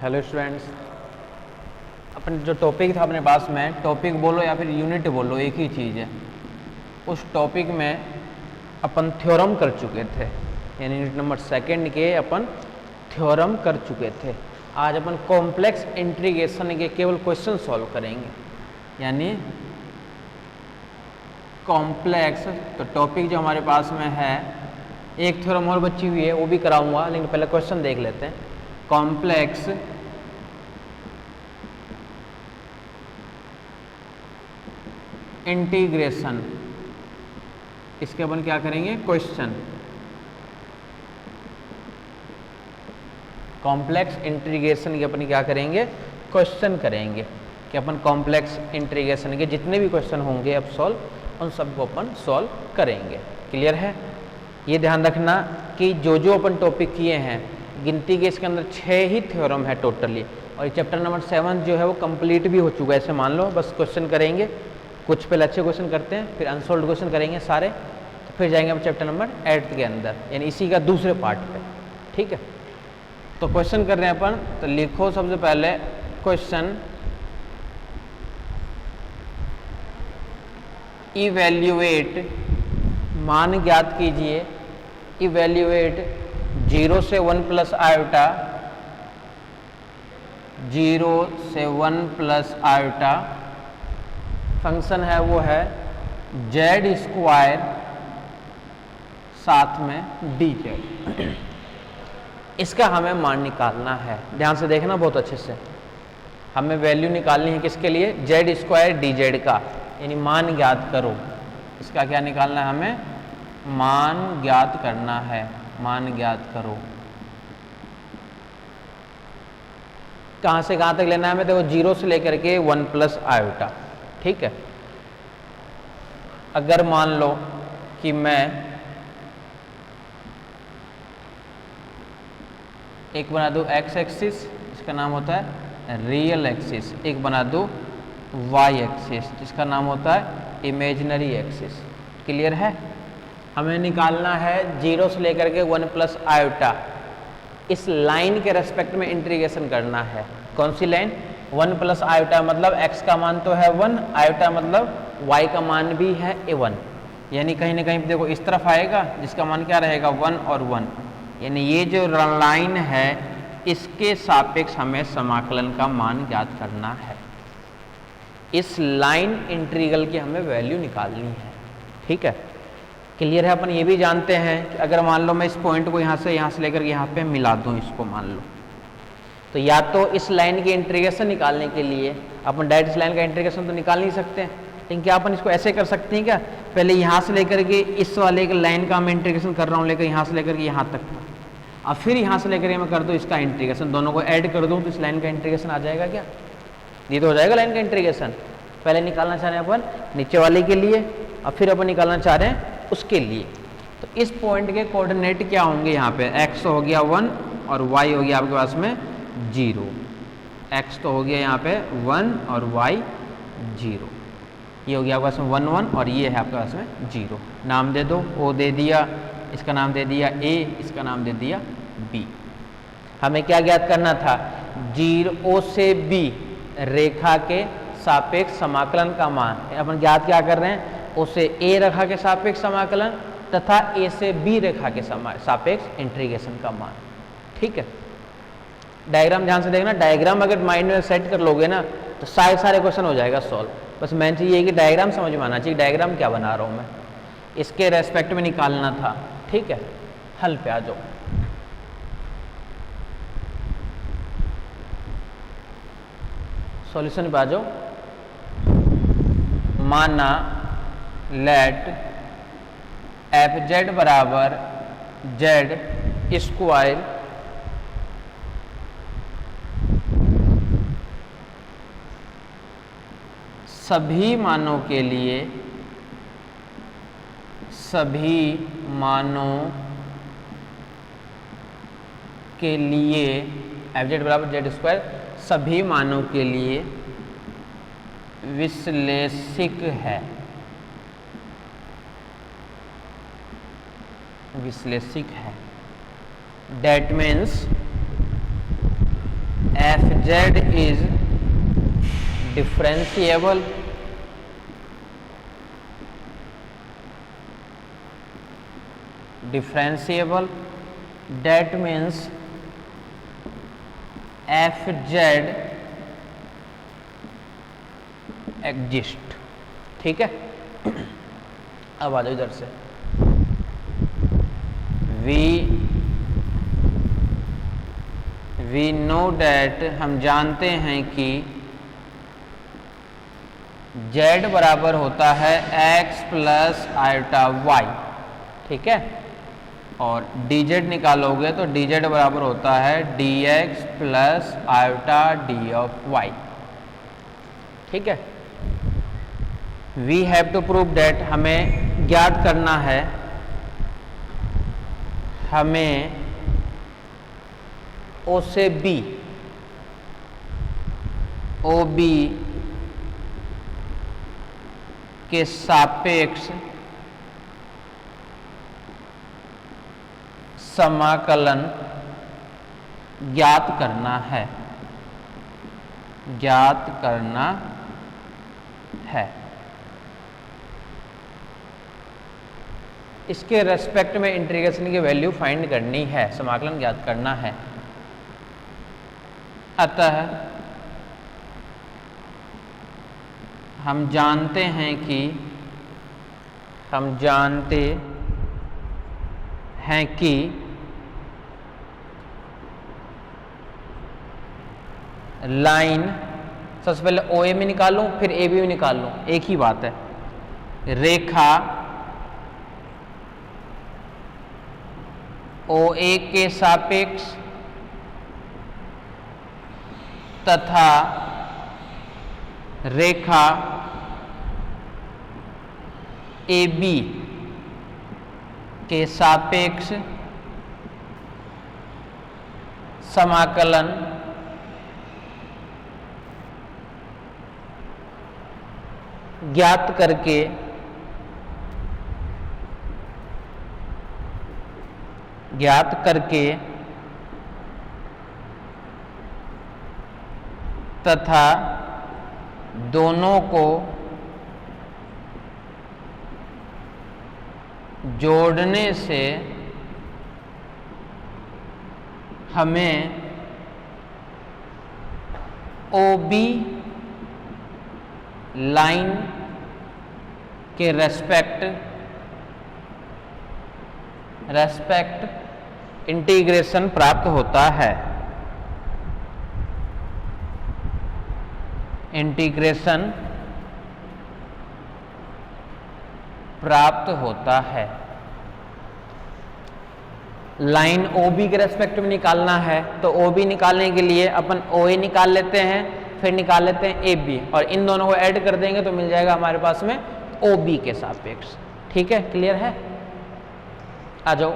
Hello students, अपन जो topic था अपने पास में, टॉपिक बोलो या फिर यूनिट बोलो, एक ही चीज़ है। उस टॉपिक में अपन थ्योरम कर चुके थे, यानी यूनिट नंबर 2 के अपन थ्योरम कर चुके थे। आज अपन कॉम्प्लेक्स इंटीग्रेशन के केवल क्वेश्चन सॉल्व करेंगे, यानी कॉम्प्लेक्स। तो टॉपिक जो हमारे पास में है, एक थ्योरम और बची हुई है, वो भी कराऊंगा, लेकिन पहले क्वेश्चन देख लेते हैं। कॉम्प्लेक्स इंटीग्रेशन, इसके अपन क्या करेंगे, क्वेश्चन। कॉम्प्लेक्स इंटीग्रेशन के अपन क्या करेंगे, क्वेश्चन करेंगे कि अपन कॉम्प्लेक्स इंटीग्रेशन के जितने भी क्वेश्चन होंगे अब सॉल्व, उन सबको अपन सॉल्व करेंगे। क्लियर है? ये ध्यान रखना कि जो जो अपन टॉपिक किए हैं, गिनती के इसके अंदर 6 ही थ्योरम है टोटली, और चैप्टर नंबर 7 जो है वो कंप्लीट भी हो चुका है, ऐसे मान लो। बस क्वेश्चन करेंगे, कुछ पहले अच्छे क्वेश्चन करते हैं, फिर अनसॉल्व क्वेश्चन करेंगे सारे, तो फिर जाएंगे हम चैप्टर नंबर 8 के अंदर, यानी इसी का दूसरे पार्ट पे। ठीक है, तो क्वेश्चन कर रहे हैं अपन। तो लिखो सबसे पहले क्वेश्चन, इवैल्यूएट, मान ज्ञात कीजिए, इवैल्यूएट 0 से 1 प्लस आयोटा, 0 से 1 प्लस आयोटा, फंक्शन है वो है जेड स्क्वायर साथ में डी जेड। इसका हमें मान निकालना है, ध्यान से देखना बहुत अच्छे से। हमें वैल्यू निकालनी है किसके लिए, जेड स्क्वायर डी जेड का, यानी मान ज्ञात करो। इसका क्या निकालना है, हमें मान ज्ञात करना है, मान ज्ञात करो। कहाँ से कहाँ तक लेना है हमें, देखो 0 से लेकर के 1 प्लस आयोटा। ठीक है, अगर मान लो कि मैं एक बना दूं एक्स एक्सिस, इसका नाम होता है रियल एक्सिस, एक बना दूं वाई एक्सिस, जिसका नाम होता है इमेजिनरी एक्सिस। क्लियर है? हमें निकालना है 0 से लेकर के 1 प्लस आयोटा, इस लाइन के रेस्पेक्ट में इंटीग्रेशन करना है। कौन सी लाइन? 1 प्लस आयोटा मतलब x का मान तो है 1, आयोटा मतलब y का मान भी है 1, यानी कहीं ना कहीं देखो इस तरफ आएगा, जिसका मान क्या रहेगा 1 और 1, यानी ये जो लाइन है इसके सापेक्ष हमें समाकलन का मान ज्ञात करना है। इस लाइन इंटीग्रल की हमें वैल्यू निकालनी है। ठीक है, क्लियर है? अपन ये भी जानते हैं कि अगर मान लो मैं इस पॉइंट को यहाँ से लेकर यहाँ पे मिला दूँ, इसको मान लो, तो या तो इस लाइन की इंटीग्रेशन निकालने के लिए अपन डायरेक्ट इस लाइन का इंटीग्रेशन तो निकाल नहीं सकते हैं, लेकिन क्या अपन इसको ऐसे कर सकते हैं क्या, पहले यहाँ से लेकर के इस वाले के लाइन का मैं इंटीग्रेशन कर रहा हूँ, लेकर यहाँ से लेकर के यहाँ तक, और फिर यहाँ से लेकर मैं कर दूँ इसका इंटीग्रेशन, दोनों को ऐड कर दूँ तो इस लाइन का इंटीग्रेशन आ जाएगा क्या? ये तो हो जाएगा लाइन का इंटीग्रेशन। पहले निकालना चाह रहे हैं अपन नीचे वाले के लिए, और फिर अपन निकालना चाह रहे हैं उसके लिए। तो इस पॉइंट के कोऑर्डिनेट क्या होंगे, यहाँ पे x हो गया 1 और y हो गया आपके पास में 0। x तो हो गया यहाँ पे 1 और y 0, ये हो गया आपके पास में 1 1, और ये है आपके पास में 0। नाम दे दो, o दे दिया, इसका नाम दे दिया a, इसका नाम दे दिया b। हमें क्या ज्ञात करना था, 0 से b रेखा के सापेक्ष समाकलन का मान। अपन ज्ञात क्या कर रहे हैं, o से a रेखा के सापेक्ष समाकलन तथा a से b रेखा के सापेक्ष इंटीग्रेशन का मान। ठीक है, डायग्राम ध्यान से देखना, डायग्राम अगर माइंड में सेट कर लोगे ना तो सारे क्वेश्चन हो जाएगा सॉल्व। बस मेन चीज़ ये है कि डायग्राम समझ में आना चाहिए, डायग्राम क्या बना रहा हूँ मैं, इसके रेस्पेक्ट में निकालना था। ठीक है, हल पे आ जाओ। सॉल्यूशन पे आ जाओ। माना लेट एफ जेड बराबर जेड स्क्वायर सभी मानों के लिए, सभी मानों के लिए एफ जेड बराबर जेड स्क्वायर सभी मानों के लिए विश्लेषिक है, विश्लेषिक है। That means F Z is differentiable, differentiable, that means fz exist। ठीक है, अब आ जाओ इधर से। we know that, हम जानते हैं कि z बराबर होता है x प्लस आयोटा y। ठीक है, और dz निकालोगे तो dz बराबर होता है dx plus iota D of y। ठीक है, we have to prove that, हमें ज्ञात करना है, हमें O से B, OB के सापेक्ष समाकलन ज्ञात करना है, ज्ञात करना है। इसके रेस्पेक्ट में इंटीग्रेशन की वैल्यू फाइंड करनी है, समाकलन ज्ञात करना है। अतः हम जानते हैं कि, हम जानते हैं कि लाइन, सबसे पहले ओ ए में निकालूं फिर ए बी में निकाल लूं, एक ही बात है। रेखा ओ ए के सापेक्ष तथा रेखा ए बी के सापेक्ष समाकलन ज्ञात करके तथा दोनों को जोड़ने से हमें OB लाइन के रेस्पेक्ट इंटीग्रेशन प्राप्त होता है, इंटीग्रेशन प्राप्त होता है। लाइन OB के रेस्पेक्ट में निकालना है तो OB निकालने के लिए अपन OA निकाल लेते हैं, फिर निकाल लेते हैं AB, और इन दोनों को ऐड कर देंगे तो मिल जाएगा हमारे पास में OB के सापेक्ष। ठीक है, क्लियर है? आ जाओ,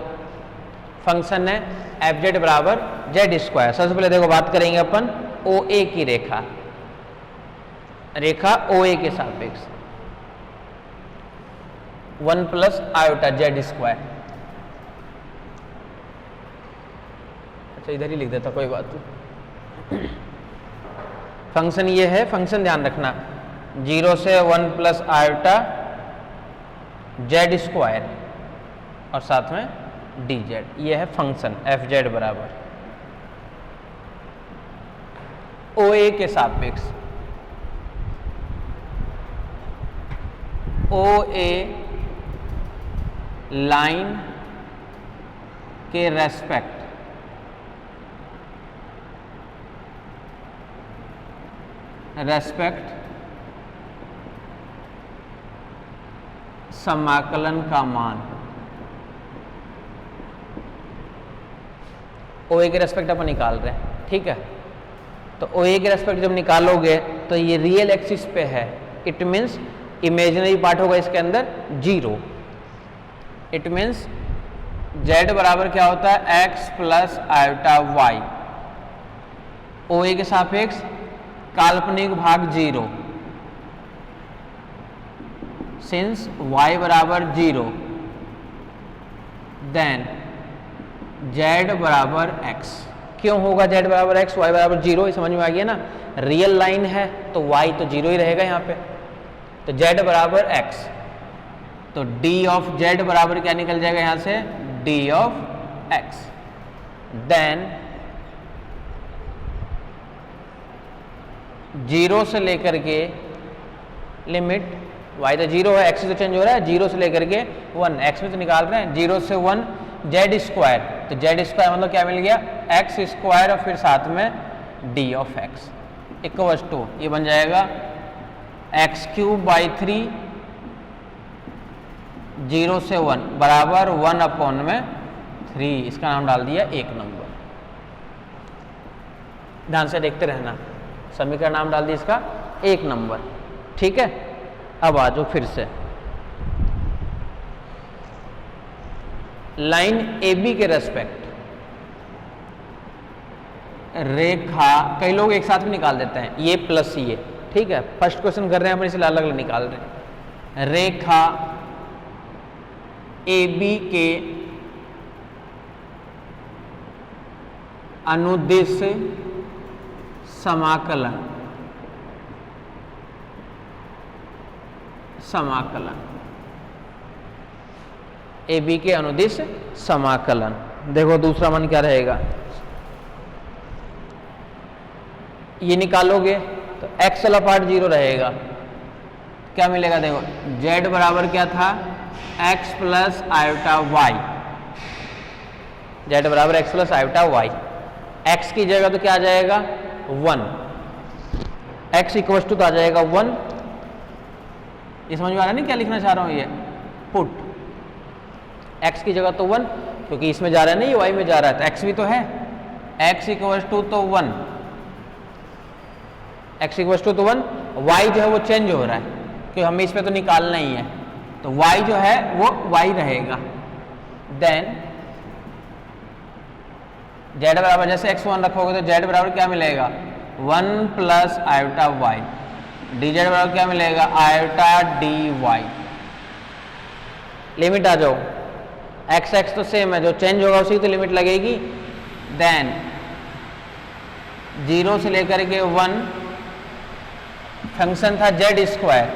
फंक्शन है एफ जेड बराबर जेड स्क्वायर। सबसे पहले देखो बात करेंगे अपन OA की रेखा, रेखा OA के सापेक्ष 1 प्लस आयोटा जेड स्क्वायर। अच्छा इधर ही लिख देता, कोई बात नहीं। फंक्शन ये है, फंक्शन ध्यान रखना, 0 से 1 प्लस आयोटा जेड स्क्वायर और साथ में डी जेड, ये है फंक्शन एफ जेड बराबर OA के सापेक्ष OA लाइन के रेस्पेक्ट समाकलन का मान। OA के रेस्पेक्ट अपन निकाल रहे हैं, ठीक है? तो OA के रेस्पेक्ट जब निकालोगे तो ये रियल एक्सिस पे है, इट मीन्स इमेजिनरी पार्ट होगा इसके अंदर 0। इट मीन्स z बराबर क्या होता है x plus iota y। OA के सापेक्ष काल्पनिक भाग 0, सिंस y बराबर 0 देन z बराबर x। क्यों होगा z बराबर x, y बराबर 0, ये समझ में आ गया ना। रियल लाइन है तो y तो 0 ही रहेगा यहाँ पे, तो z बराबर x, तो d ऑफ z बराबर क्या निकल जाएगा यहाँ से, d ऑफ x। देन 0 से लेकर के लिमिट, y तो 0 है, x तो चेंज हो रहा है, 0 से लेकर के 1, x में तो निकाल रहे हैं, 0 से 1 z स्क्वायर, तो z स्क्वायर मतलब क्या मिल गया, x स्क्वायर और फिर साथ में d of x equals to, ये बन जाएगा एक्स क्यूब बाई 3, 0 से 1 बराबर 1 अपॉन में 3, इसका नाम डाल दिया 1 नंबर। ध्यान से देखते रहना, समीकरण नाम डाल दिया इसका 1 नंबर, ठीक है। अब आ जाओ फिर से, लाइन ए बी के रेस्पेक्ट रेखा, कई लोग एक साथ में निकाल देते हैं, ये प्लस ये, ठीक है, फर्स्ट क्वेश्चन कर रहे हैं अपन इसलिए अलग अलग निकाल रहे हैं। रेखा ए बी के अनुदिश समाकलन, समाकलन ए बी के अनुदिश समाकलन, देखो दूसरा मान क्या रहेगा, ये निकालोगे तो x वाला पार्ट 0 रहेगा, क्या मिलेगा, देखो z बराबर क्या था, x plus iota y, z बराबर x plus iota y, x की जगह तो क्या आ जाएगा 1, x इक्वल टू तो आ जाएगा 1, ये समझ में आ रहा है नहीं क्या लिखना चाह रहा हूं, ये पुट x की जगह तो 1, क्योंकि इसमें जा रहा है नहीं, y में जा रहा है, तो x भी तो है, x इक्वल टू तो 1, x इक्वल टू तो 1, y जो है वो चेंज हो रहा है क्योंकि हमें इस पे तो निकालना ही है, तो y जो है वो y रहेगा। देन z बराबर जैसे x1 रखोगे तो z बराबर क्या मिलेगा 1 प्लस आयोटा y, dz बराबर क्या मिलेगा आयोटा dy, लिमिट आ जाओ, x तो सेम है, जो चेंज होगा उसी की तो लिमिट लगेगी। देन 0 से लेकर के 1, फंक्शन था z स्क्वायर,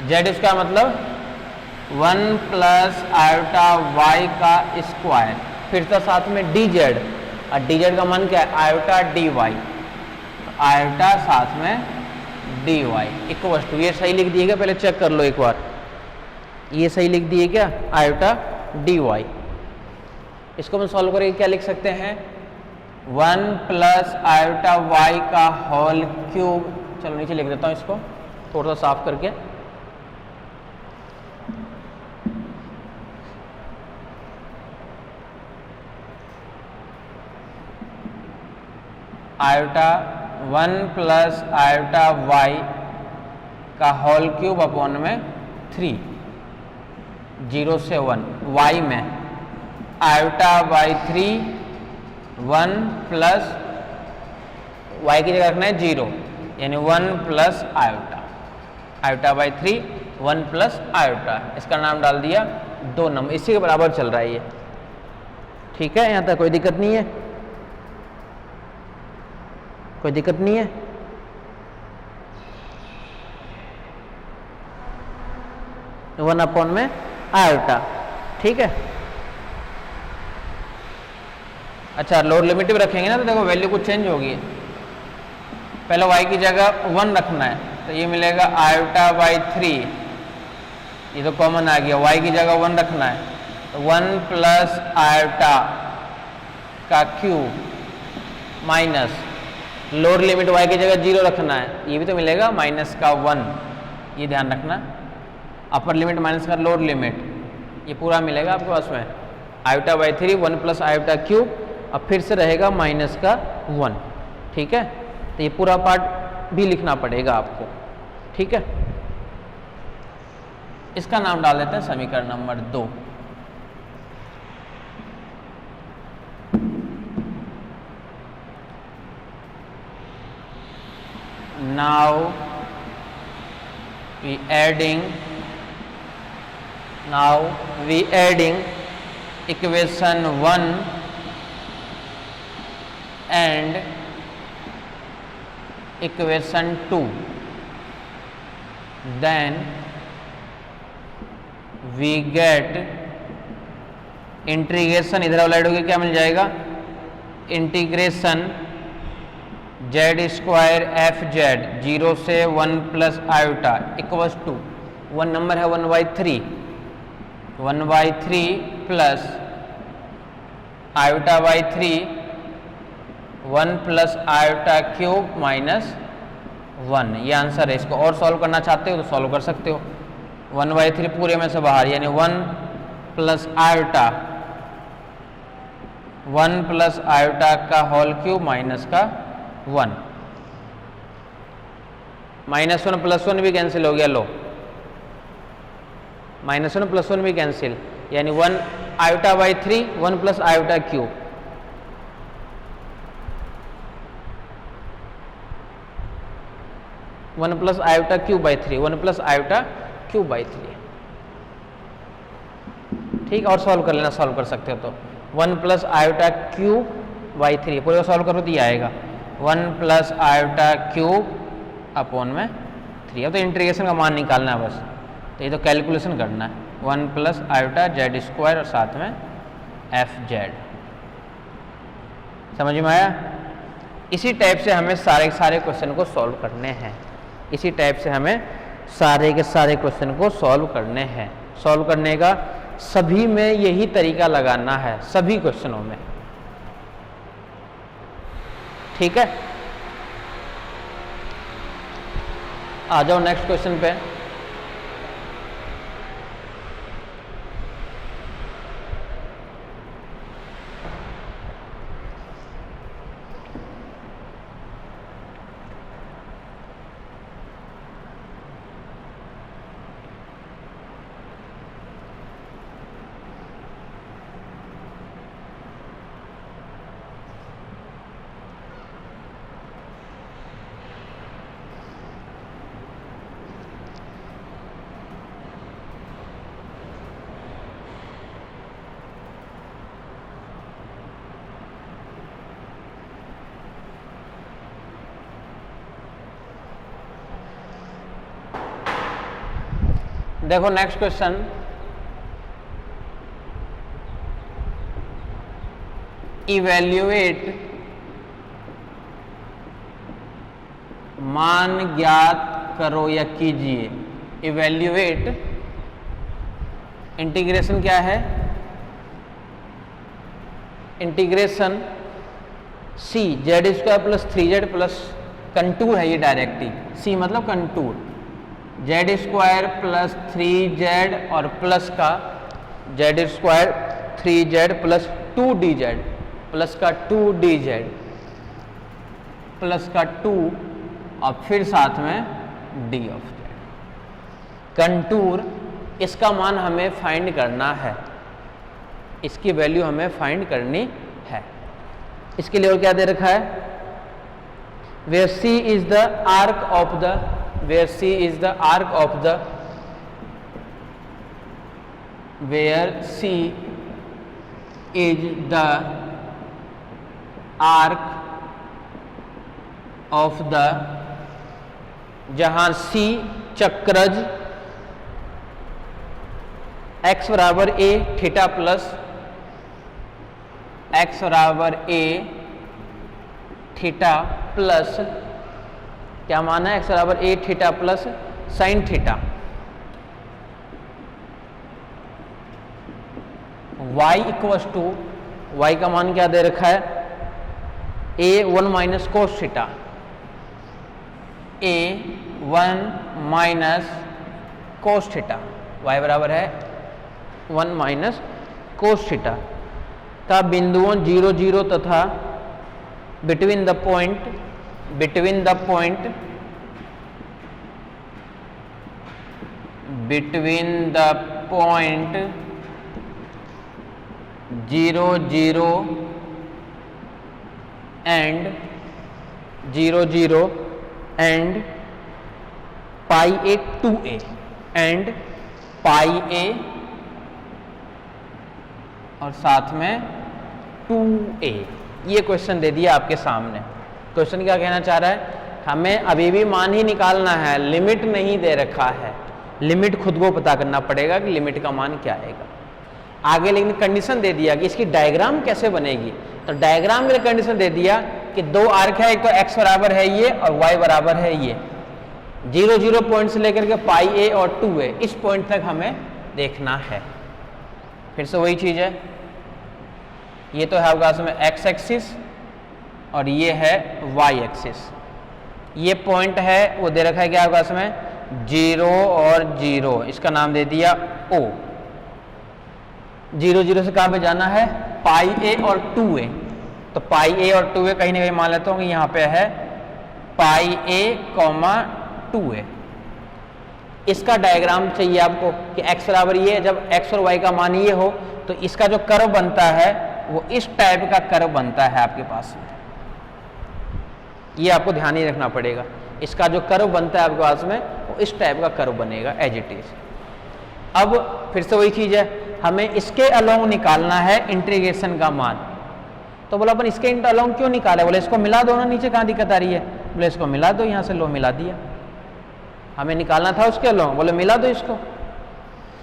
z स्क्वायर मतलब 1 प्लस आयोटा y का स्क्वायर, फिर था साथ में dz, और dz का मान क्या है आयोटा dy, आयोटा साथ में dy इक्वल टू, ये सही लिख दिए क्या, पहले चेक कर लो एक बार, ये सही लिख दिए क्या आयोटा dy। इसको हम सॉल्व करके क्या लिख सकते हैं 1 प्लस आयोटा y का होल क्यूब, चलो नीचे लिख देता हूं इसको थोड़ा सा साफ करके, आयोटा 1 प्लस आयोटा y का होल क्यूब अपॉन में 3, 0 से 1, y में आयोटा बाई 3, 1 प्लस y की जगह रखना है 0, यानी 1 plus iota, iota by 3, 1 plus iota, इसका नाम डाल दिया 2 नंबर, इसी के बराबर चल रहा है ये, ठीक है, यहाँ तक कोई दिक्कत नहीं है, कोई दिक्कत नहीं है। वन अपॉन में आयोटा, ठीक है। अच्छा लोअर लिमिट भी रखेंगे ना तो देखो वैल्यू कुछ चेंज होगी, पहले y की जगह 1 रखना है तो ये मिलेगा आयोटा बाई 3, ये तो कॉमन आ गया, y की जगह 1 रखना है तो 1 प्लस आयोटा का cube minus lower limit y की जगह 0 रखना है, ये भी तो मिलेगा माइनस का 1, ये ध्यान रखना, अपर लिमिट माइनस का लोअर लिमिट, ये पूरा मिलेगा आपके पास में iota by 3, 1 plus iota cube, अब फिर से रहेगा माइनस का 1, ठीक है, तो ये पूरा पार्ट भी लिखना पड़ेगा आपको, ठीक है। इसका नाम डाल देते हैं समीकरण number 2। Now we adding equation 1 and equation 2, then we get integration, इधर वाला हो गया, क्या मिल जाएगा, integration Z square F Z 0 से 1 plus iota equals to 1 number है 1/3 plus iota by 3 1 plus iota cube minus 1, ये आंसर है। इसको और सॉल्व करना चाहते हो तो सॉल्व कर सकते हो। 1/3 पूरे में से बाहर, यानी 1 प्लस आयोटा, 1 प्लस आयोटा का होल क्यूब माइनस का 1, -1 प्लस 1 भी कैंसिल हो गया, लो -1 प्लस 1 भी कैंसिल, यानी 1 iota by 3 1 plus iota cube, one plus iota cube by 3, 1 plus iota cube by 3, ठीक। और सॉल्व कर लेना, सॉल्व कर सकते हो तो 1 प्लस आयोटा क्यूब बाई 3 पूरे सॉल्व करो तो ये आएगा 1 प्लस आयोटा क्यूब अपॉन में 3। अब तो इंटीग्रेशन का मान निकालना है बस, तो ये तो कैलकुलेशन करना है। 1 प्लस आयोटा जेड स्क्वायर और साथ में एफ जेड, समझ में आया। इसी टाइप से हमें सारे के सारे क्वेश्चन को सॉल्व करने हैं, इसी टाइप से हमें सारे के सारे क्वेश्चन को सॉल्व करने हैं। सॉल्व करने का सभी में यही तरीका लगाना है, सभी क्वेश्चनों में, ठीक है। आ जाओ नेक्स्ट क्वेश्चन पे। देखो नेक्स्ट क्वेश्चन, इवैल्यूएट मान ज्ञात करो या कीजिए। इवैल्यूएट इंटीग्रेशन क्या है, integration C Z square plus 3z plus contour है, ये डायरेक्ट ही, सी मतलब contour, Z square plus 3z और प्लस का Z square 3z plus 2dz plus का 2dz प्लस का 2 और फिर साथ में d ऑफ z। कंटूर, इसका मान हमें फाइंड करना है, इसकी वैल्यू हमें फाइंड करनी है। इसके लिए और क्या दे रखा है, where C is the arc of the, where C is the arc of the, where C is the arc of the, जहां C चक्रज x बराबर a थीटा प्लस x बराबर a थीटा प्लस क्या माना है, x बराबर a theta plus sine theta, y equals to, y का मान क्या दे रखा है, a 1 minus cos theta, a 1 minus cos theta, y बराबर है 1 माइनस कोस थीटा का बिंदुओं 0 0 तथा between the point 0 0 and 0 0 and pi a 2a and pi a और साथ में 2a, ये क्वेश्चन दे दिया आपके सामने। क्वेश्चन क्या कहना चाह रहा है, हमें अभी भी मान ही निकालना है, लिमिट नहीं दे रखा है। लिमिट खुद को पता करना पड़ेगा कि लिमिट का मान क्या आएगा। आगे लेकिन कंडीशन दे दिया कि इसकी डायग्राम कैसे बनेगी, तो डायग्राम के लिए कंडीशन दे दिया कि दो आर्क है, एक तो x बराबर है ये और y बराबर है ये, 0 0 पॉइंट से लेकर के पाई a और 2a इस पॉइंट तक हमें देखना है। फिर से वही चीज है, ये तो है आपका में x एक्सिस और ये है y एक्सिस। ये पॉइंट है वो दे रखा है क्या आपका में 0 और 0, इसका नाम दे दिया O। 0 0 से कहाँ पे जाना है, पाई a और 2a, तो पाई a और 2a कहीं ना कहीं मान लेता हूँ कि यहाँ पे है पाई a, 2a। इसका डायग्राम चाहिए आपको कि x बराबर ये, जब x और y का मान ये हो तो इसका जो कर्व बनता है वो इस टाइप का कर्व बनता है आपके पास में। ये आपको ध्यान ही रखना पड़ेगा, इसका जो कर्व बनता है आपके पास में वो इस टाइप का कर्व बनेगा एज इट इज। अब फिर से वही चीज है, हमें इसके अलोंग निकालना है इंटीग्रेशन का मान। तो बोला अपन इसके अलोंग क्यों निकाले, बोले इसको मिला दो ना, नीचे कहाँ दिक्कत आ रही है, बोले इसको मिला दो, यहाँ से लो मिला दिया। हमें निकालना था उसके अलोंग, बोले मिला दो इसको।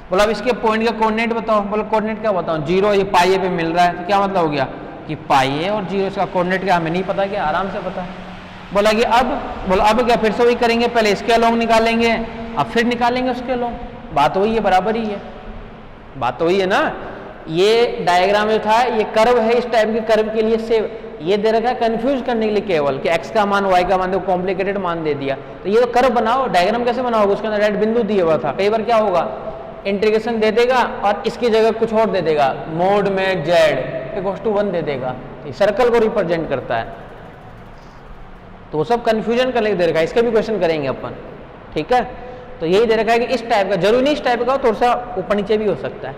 बोला अब इसके पॉइंट का कोऑर्डिनेट बताओ, बोले कोऑर्डिनेट क्या बताऊं, 0 ये पाई ए पे मिल रहा है, तो क्या मतलब हो गया कि पाई ए और 0 इसका कोऑर्डिनेट क्या हमें नहीं पता, क्या आराम से पता है। बोला कि अब क्या फिर से वही करेंगे, पहले इसके अलोंग निकालेंगे अब फिर निकालेंगे उसके अलोंग। बात वही है, बराबर ही है, बात तो वही है ना। ये डायग्राम जो था ये कर्व है, इस टाइप के कर्व के लिए सेव ये दे रखा है कंफ्यूज करने के लिए केवल कि x का मान y का मान, कॉम्प्लिकेटेड मान दे दिया। तो ये तो कर्व बनाओ, डायग्राम कैसे बनाओगे, उसके अंदर रेड बिंदु दिया हुआ था। कई बार क्या होगा, इंटीग्रेशन दे देगा और इसकी जगह कुछ और दे देगा, मोड में z = 1 दे देगा, सर्कल को रिप्रेजेंट करता है। तो वो सब कंफ्यूजन करने दे रखा है, इसके भी क्वेश्चन करेंगे अपन, ठीक है। तो यही दे रखा है कि इस टाइप का, जरूरी नहीं इस टाइप का, थोड़ा सा ऊपर नीचे भी हो सकता है।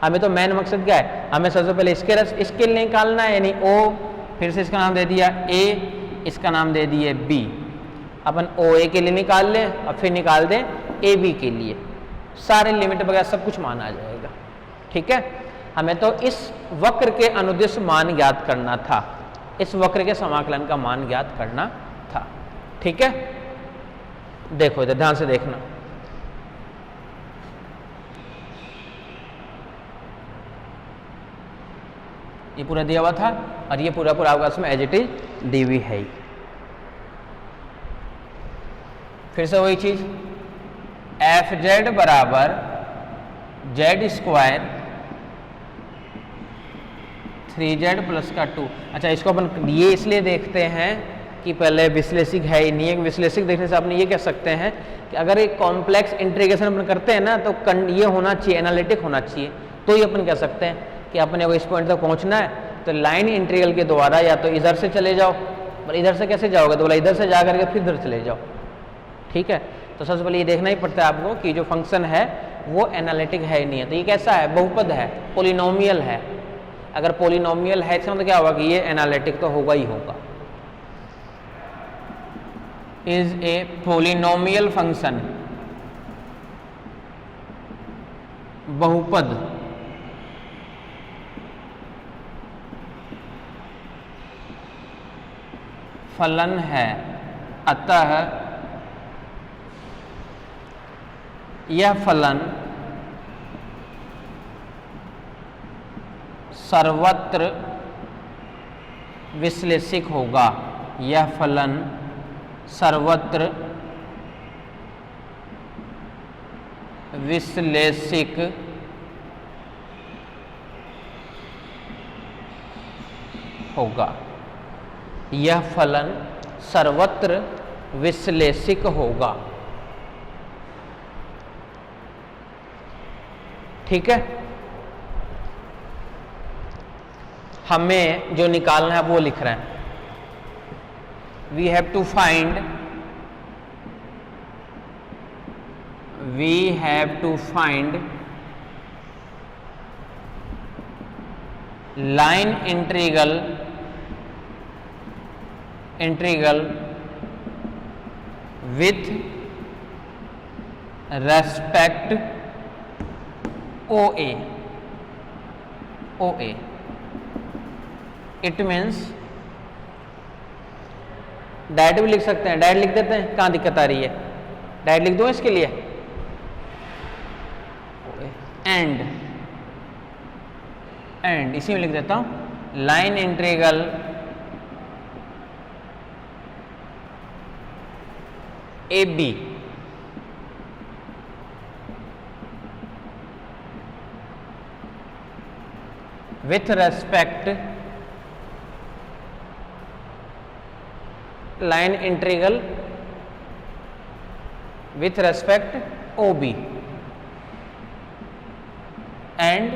हमें तो मेन मकसद क्या है, हमें सबसे पहले इसके लिए निकालना है, यानी O, फिर से इसका नाम दे दिया A, इसका नाम दे दिए B। अपन OA के लिए निकाल लें और फिर निकाल दें AB के लिए, सारे लिमिट वगैरह सब कुछ मान आ जाएगा, ठीक है। हमें तो इस वक्र के अनुदिश मान ज्ञात करना था, इस वक्र के समाकलन का मान ज्ञात करना था, ठीक है। देखो इधर ध्यान से देखना, ये पूरा दिया हुआ था और ये पूरा आपका इसमें as it is D V है। फिर से वही चीज, एफ जेड बराबर z² 3z प्लस का 2। अच्छा, इसको अपन ये इसलिए देखते हैं कि पहले विश्लेषिक है ही नहीं है। विश्लेषिक देखने से आपने ये कह सकते हैं कि अगर एक कॉम्प्लेक्स इंटीग्रेशन अपन करते हैं ना, तो ये होना चाहिए, एनालिटिक होना चाहिए, तो ये अपन कह सकते हैं कि अपने को इस पॉइंट तक पहुंचना है तो लाइन इंटीग्रल के द्वारा या तो इधर से चले जाओ, पर इधर से कैसे जाओगे, तो बोला इधर से जा करके फिर इधर चले जाओ, ठीक है। तो सबसे पहले ये देखना ही पड़ता है आपको कि जो फंक्शन है वो एनालिटिक है ही नहीं है। तो ये कैसा है, बहुपद है, पोलिनोमियल है। अगर पोलिनोमियल है इसका मतलब क्या होगा कि ये एनालिटिक तो होगा ही होगा। इज ए पोलिनोमियल फंक्शन, बहुपद फलन है, अतः यह फलन सर्वत्र विश्लेषिक होगा। यह फलन सर्वत्र विश्लेषिक होगा। यह फलन सर्वत्र विश्लेषिक होगा, ठीक है। हमें जो निकालना है वो लिख रहे हैं, we have to find line integral with respect OA it means direct भी लिख सकते हैं, डायरेक्ट लिख देते हैं, कहाँ दिक्कत आ रही है, डायरेक्ट लिख दो इसके लिए, एंड इसी में लिख देता हूं line integral A B with respect line integral with respect OB and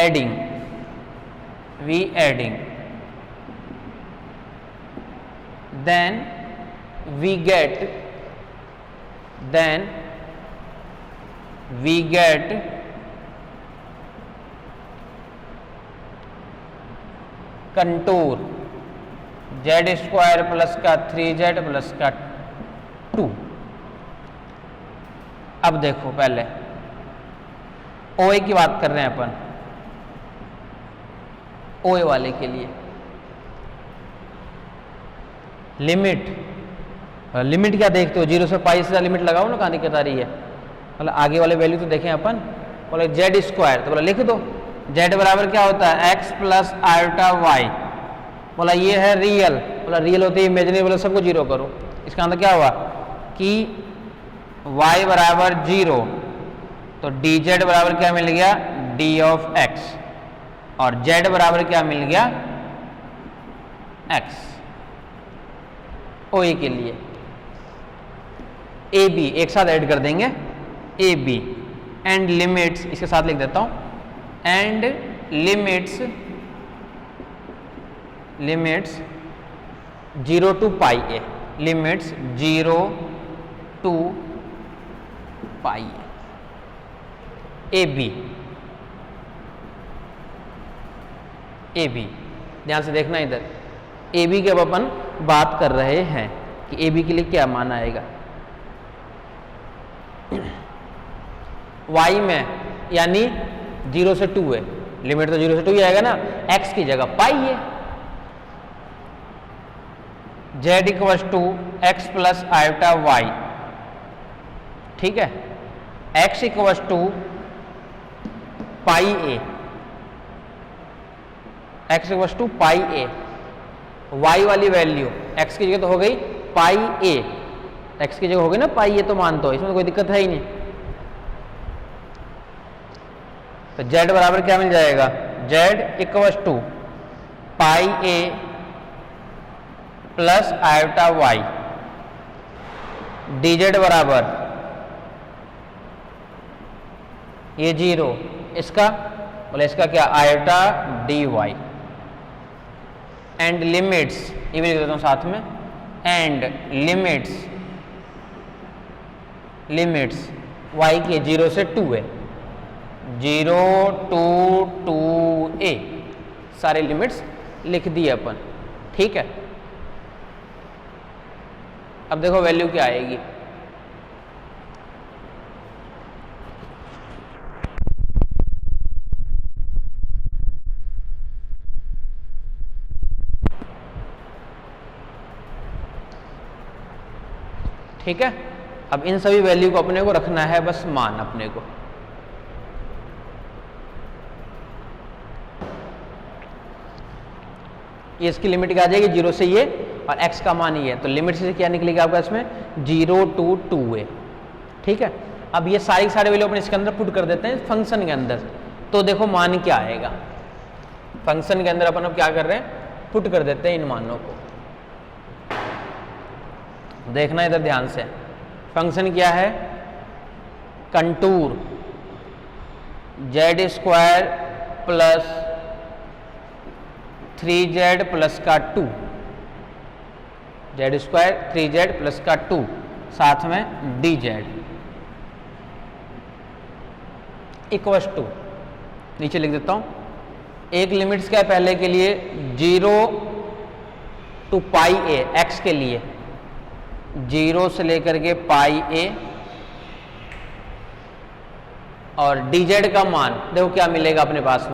adding then we get contour z square plus का 3z प्लस का 2। अब देखो पहले OA की बात कर रहे हैं अपन, OA वाले के लिए लिमिट क्या देखते हो, 0 से पाई से लिमिट लगाओ ना, कहाँ दिक्कत आ रही है, मतलब आगे वाले वैल्यू तो देखें अपन, बोले z स्क्वायर तो बोला लिख दो, z बराबर क्या होता है x प्लस आयोटा y, बोला ये है रियल, बोला रियल होती है इमेजिनरी, बोला सबको जीरो करो, इसका मतलब क्या हुआ कि y बराबर 0, तो dz बराबर क्या मिल गया d ऑफ x, और z बराबर क्या मिल गया x। OA के लिए AB एक साथ ऐड कर देंगे, AB एंड लिमिट्स इसके साथ लिख देता हूं, and limits 0 to pi a, limits 0 to pi a, AB ध्यान से देखना इधर, AB के अब अपन बात कर रहे हैं कि AB के लिए क्या मान आएगा, y में यानी 0 से 2 है, लिमिट तो 0 से 2 ही आएगा ना, x की जगह पाई है, z equals to x plus iota y, ठीक है, x equals to pi a, x equals to pi a, y वाली वैल्यू x की जगह तो हो गई पाई ए, x की जगह हो गई ना पाई ए, तो मान दो, इसमें तो कोई दिक्कत है ही नहीं, तो z बराबर क्या मिल जाएगा, z equals to pi a plus iota y, dz बराबर ये 0, इसका बोले इसका क्या आयोटा dy, एंड लिमिट्स ये भी लिख देता हूं साथ में, एंड लिमिट्स y के 0 से 2 है, 0 टू 2a, सारे लिमिट्स लिख दिए अपन, ठीक है। अब देखो वैल्यू क्या आएगी, ठीक है। अब इन सभी वैल्यू को अपने को रखना है बस मान अपने को, ये इसकी लिमिट क्या आ जाएगी 0 से ये, और x का मान ये है, तो लिमिट से क्या निकलेगा आपका इसमें 0 टू 2a, ठीक है। अब ये सारे वैल्यू अपने इसके अंदर पुट कर देते हैं फंक्शन के अंदर, तो देखो मान क्या आएगा, फंक्शन के अंदर अपन अब क्या कर रहे हैं, पुट कर देते हैं इन मानों को, देखना इधर ध्यान से, फंक्शन क्या है, contour z square plus 3z plus का 2, z स्क्वायर 3z प्लस का 2, साथ में dz इक्वल्स टू, नीचे लिख देता हूं, एक लिमिट्स क्या है पहले के लिए 0 टू पाई ए, x के लिए 0 से लेकर के पाई ए, और dz का मान देखो क्या मिलेगा अपने पास में,